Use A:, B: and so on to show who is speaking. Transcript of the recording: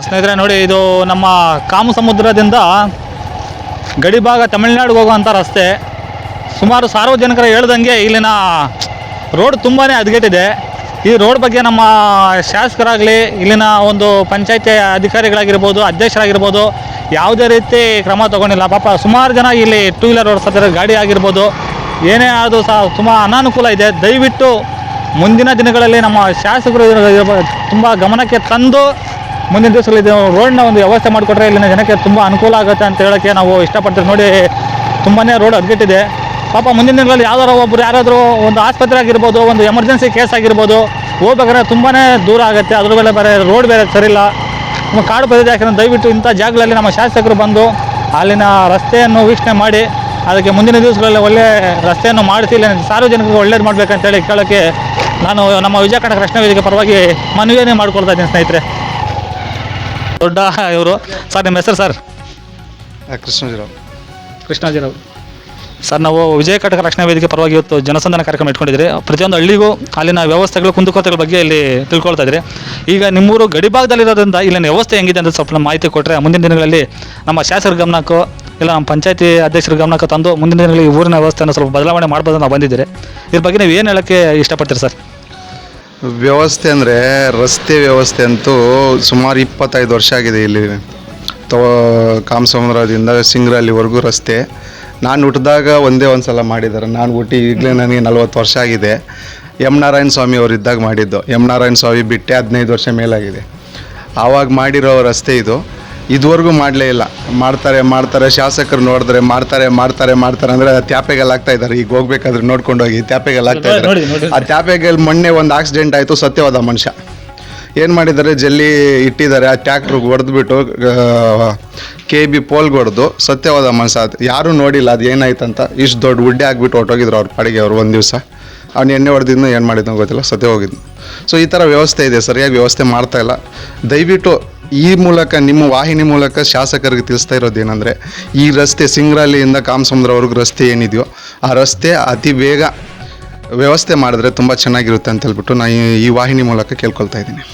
A: ಸ್ನೇಹಿತರೆ ನೋಡಿ, ಇದು ನಮ್ಮ ಕಾಮ ಸಮುದ್ರದಿಂದ ಗಡಿಭಾಗ ತಮಿಳುನಾಡಿಗೆ ಹೋಗುವಂಥ ರಸ್ತೆ. ಸುಮಾರು ಸಾರ್ವಜನಿಕರು ಹೇಳ್ದಂಗೆ ಇಲ್ಲಿನ ರೋಡ್ ತುಂಬಾ ಹದಗೆಟ್ಟಿದೆ. ಈ ರೋಡ್ ಬಗ್ಗೆ ನಮ್ಮ ಶಾಸಕರಾಗಲಿ, ಇಲ್ಲಿನ ಒಂದು ಪಂಚಾಯತಿ ಅಧಿಕಾರಿಗಳಾಗಿರ್ಬೋದು, ಅಧ್ಯಕ್ಷರಾಗಿರ್ಬೋದು, ಯಾವುದೇ ರೀತಿ ಕ್ರಮ ತಗೊಂಡಿಲ್ಲ. ಪಾಪ ಸುಮಾರು ಜನ ಇಲ್ಲಿ ಟೂ ವೀಲರ್ ಓಡಿಸ್ತಾರೆ, ಗಾಡಿ ಆಗಿರ್ಬೋದು, ಏನೇ ಆದರೂ ಸಹ ತುಂಬ ಅನಾನುಕೂಲ ಇದೆ. ದಯವಿಟ್ಟು ಮುಂದಿನ ದಿನಗಳಲ್ಲಿ ನಮ್ಮ ಶಾಸಕರು ತುಂಬ ಗಮನಕ್ಕೆ ತಂದು ಮುಂದಿನ ದಿವಸದಲ್ಲಿ ಇದು ರೋಡ್ನ ಒಂದು ವ್ಯವಸ್ಥೆ ಮಾಡಿಕೊಟ್ರೆ ಇಲ್ಲಿನ ಜನಕ್ಕೆ ತುಂಬ ಅನುಕೂಲ ಆಗುತ್ತೆ ಅಂತ ಹೇಳೋಕ್ಕೆ ನಾವು ಇಷ್ಟಪಡ್ತೀವಿ. ನೋಡಿ, ತುಂಬಾ ರೋಡ್ ಹದಗೆಟ್ಟಿದೆ. ಪಾಪ ಮುಂದಿನ ದಿನಗಳಲ್ಲಿ ಯಾರಾದರೂ ಒಂದು ಆಸ್ಪತ್ರೆ ಆಗಿರ್ಬೋದು, ಒಂದು ಎಮರ್ಜೆನ್ಸಿ ಕೇಸ್ ಆಗಿರ್ಬೋದು, ಹೋಗ್ಬೇಕಾದ್ರೆ ತುಂಬಾ ದೂರ ಆಗುತ್ತೆ. ಅದ್ರ ಮೇಲೆ ಬೇರೆ ರೋಡ್ ಬೇರೆ ಸರಿಯಿಲ್ಲ, ನಮ್ಮ ಕಾಡು ಪ್ರದೇಶ. ಯಾಕಂದರೆ ದಯವಿಟ್ಟು ಇಂಥ ಜಾಗಗಳಲ್ಲಿ ನಮ್ಮ ಶಾಸಕರು ಬಂದು ಅಲ್ಲಿನ ರಸ್ತೆಯನ್ನು ವೀಕ್ಷಣೆ ಮಾಡಿ ಅದಕ್ಕೆ ಮುಂದಿನ ದಿವಸಗಳಲ್ಲಿ ಒಳ್ಳೆ ರಸ್ತೆಯನ್ನು ಮಾಡಿಸಿ ಇಲ್ಲಿ ಸಾರ್ವಜನಿಕರಿಗೆ ಒಳ್ಳೇದು ಮಾಡಬೇಕಂತೇಳಿ ಕೇಳೋಕ್ಕೆ ನಾನು ನಮ್ಮ ವಿಜಯ ಕರ್ನಾಟಕ ರಕ್ಷಣಾ ವೇದಿಕೆ ಪರವಾಗಿ ಮನವಿಯನ್ನೇ ಮಾಡ್ಕೊಳ್ತಾ ಇದ್ದೀನಿ ಸ್ನೇಹಿತರೆ. ದೊಡ್ಡ ಇವರು ಸರ್, ನಿಮ್ಮ ಹೆಸರು ಸರ್? ಕೃಷ್ಣಾಜಿರಾವ್ ಸರ್. ನಾವು ವಿಜಯ ಕರ್ನಾಟಕ ರಕ್ಷಣಾ ವೇದಿಕೆ ಪರವಾಗಿ ಇವತ್ತು ಜನಸಂಧಾನ ಕಾರ್ಯಕ್ರಮ ಇಟ್ಕೊಂಡಿದ್ರಿ. ಪ್ರತಿಯೊಂದು ಹಳ್ಳಿಗೂ ಅಲ್ಲಿನ ವ್ಯವಸ್ಥೆಗಳು, ಕುಂದುಕೊರತೆಗಳ ಬಗ್ಗೆ ಇಲ್ಲಿ ತಿಳ್ಕೊಳ್ತಾ ಇದ್ರಿ. ಈಗ ನಿಮ್ಮೂರು ಗಡಿಭಾಗದಲ್ಲಿರೋದ್ರಿಂದ ಇಲ್ಲಿನ ವ್ಯವಸ್ಥೆ ಹೆಂಗಿದೆ ಅಂತ ಸ್ವಲ್ಪ ಮಾಹಿತಿ ಕೊಟ್ಟರೆ ಮುಂದಿನ ದಿನಗಳಲ್ಲಿ ನಮ್ಮ ಶಾಸಕರ ಗಮನಕ್ಕೂ ಇಲ್ಲ ನಮ್ಮ ಪಂಚಾಯತಿ ಅಧ್ಯಕ್ಷರ ಗಮನಕ್ಕೆ ತಂದು ಮುಂದಿನ ದಿನಗಳಲ್ಲಿ ಊರಿನ ವ್ಯವಸ್ಥೆಯನ್ನು ಸ್ವಲ್ಪ ಬದಲಾವಣೆ ಮಾಡ್ಬೋದು ನಾವು ಬಂದಿದ್ದೀರಿ. ಇದ್ರ ಬಗ್ಗೆ ನೀವು ಏನು ಹೇಳೋಕ್ಕೆ ಇಷ್ಟಪಡ್ತೀರಿ ಸರ್?
B: ವ್ಯವಸ್ಥೆ ಅಂದರೆ ರಸ್ತೆ ವ್ಯವಸ್ಥೆ ಅಂತೂ ಸುಮಾರು 25 ವರ್ಷ ಆಗಿದೆ ಇಲ್ಲಿ. ಕಾಮಸಮುದ್ರದಿಂದ ಸಿಂಗ್ರಲ್ಲಿವರೆಗೂ ರಸ್ತೆ ನಾನು ಹುಟ್ಟಿದಾಗ ಒಂದೇ ಒಂದು ಸಲ ಮಾಡಿದ್ದಾರೆ. ನಾನು ಹುಟ್ಟಿ ಈಗಲೇ ನನಗೆ 40 ವರ್ಷ ಆಗಿದೆ. ಎಮ್ ನಾರಾಯಣ ಸ್ವಾಮಿ ಅವರು ಇದ್ದಾಗ ಮಾಡಿದ್ದು. ಎಮ್ ನಾರಾಯಣ ಸ್ವಾಮಿ ಬಿಟ್ಟೆ 15 ವರ್ಷ ಮೇಲಾಗಿದೆ. ಆವಾಗ ಮಾಡಿರೋ ರಸ್ತೆ ಇದು. ಇದುವರೆಗೂ ಮಾಡಲೇ ಇಲ್ಲ. ಮಾಡ್ತಾರೆ ಶಾಸಕರು ನೋಡಿದ್ರೆ ಮಾಡ್ತಾರೆ ಅಂದರೆ ತ್ಯಾಪೆಗೆಲ್ಲ ಆಗ್ತಾ ಇದ್ದಾರೆ. ಈಗ ಹೋಗ್ಬೇಕಾದ್ರೆ ನೋಡ್ಕೊಂಡು ಹೋಗಿ ತ್ಯಾಪೆಗೆಲ್ಲ ಆಗ್ತಾ ಇದ್ದಾರೆ. ಆ ತ್ಯಾಪೆಗೆಲ್ಲಿ ಮೊನ್ನೆ ಒಂದು ಆಕ್ಸಿಡೆಂಟ್ ಆಯಿತು, ಸತ್ಯವಾದ ಮನುಷ್ಯ. ಏನು ಮಾಡಿದ್ದಾರೆ, ಜಲ್ಲಿ ಇಟ್ಟಿದ್ದಾರೆ, ಆ ಟ್ಯಾಕ್ಟ್ರಿಗೆ ಹೊಡೆದ್ಬಿಟ್ಟು KB ಪೋಲ್ಗೆ ಹೊಡೆದು ಸತ್ಯವಾದ ಮನುಷ್ಯ. ಯಾರೂ ನೋಡಿಲ್ಲ ಅದು ಏನಾಯ್ತಂತ. ಇಷ್ಟು ದೊಡ್ಡ ಗುಡ್ಡೆ ಆಗಿಬಿಟ್ಟು ಹೊಟ್ಟೋಗಿದ್ರು ಅವ್ರ ಪಾಡಿಗೆ. ಅವರು ಒಂದು ದಿವಸ ಅವ್ನು ಎಣ್ಣೆ ಹೊಡೆದಿದ್ದು ಏನು ಮಾಡಿದ್ನೋ ಗೊತ್ತಿಲ್ಲ, ಸತ್ಯ ಹೋಗಿದ್ದು. ಸೊ ಈ ಥರ ವ್ಯವಸ್ಥೆ ಇದೆ, ಸರಿಯಾಗಿ ವ್ಯವಸ್ಥೆ ಮಾಡ್ತಾಯಿಲ್ಲ. ದಯವಿಟ್ಟು ಈ ಮೂಲಕ, ನಿಮ್ಮ ವಾಹಿನಿ ಮೂಲಕ ಶಾಸಕರಿಗೆ ತಿಳಿಸ್ತಾ ಇರೋದೇನೆಂದರೆ, ಈ ರಸ್ತೆ ಸಿಂಗ್ರಳ್ಳಿಯಿಂದ ಕಾಮಸಮುದ್ರವರೆಗೂ ರಸ್ತೆ ಏನಿದೆಯೋ ಆ ರಸ್ತೆ ಅತಿ ಬೇಗ ವ್ಯವಸ್ಥೆ ಮಾಡಿದ್ರೆ ತುಂಬ ಚೆನ್ನಾಗಿರುತ್ತೆ ಅಂತ ಹೇಳ್ಬಿಟ್ಟು ನಾನು ಈ ವಾಹಿನಿ ಮೂಲಕ ಕೇಳ್ಕೊಳ್ತಾ ಇದ್ದೀನಿ.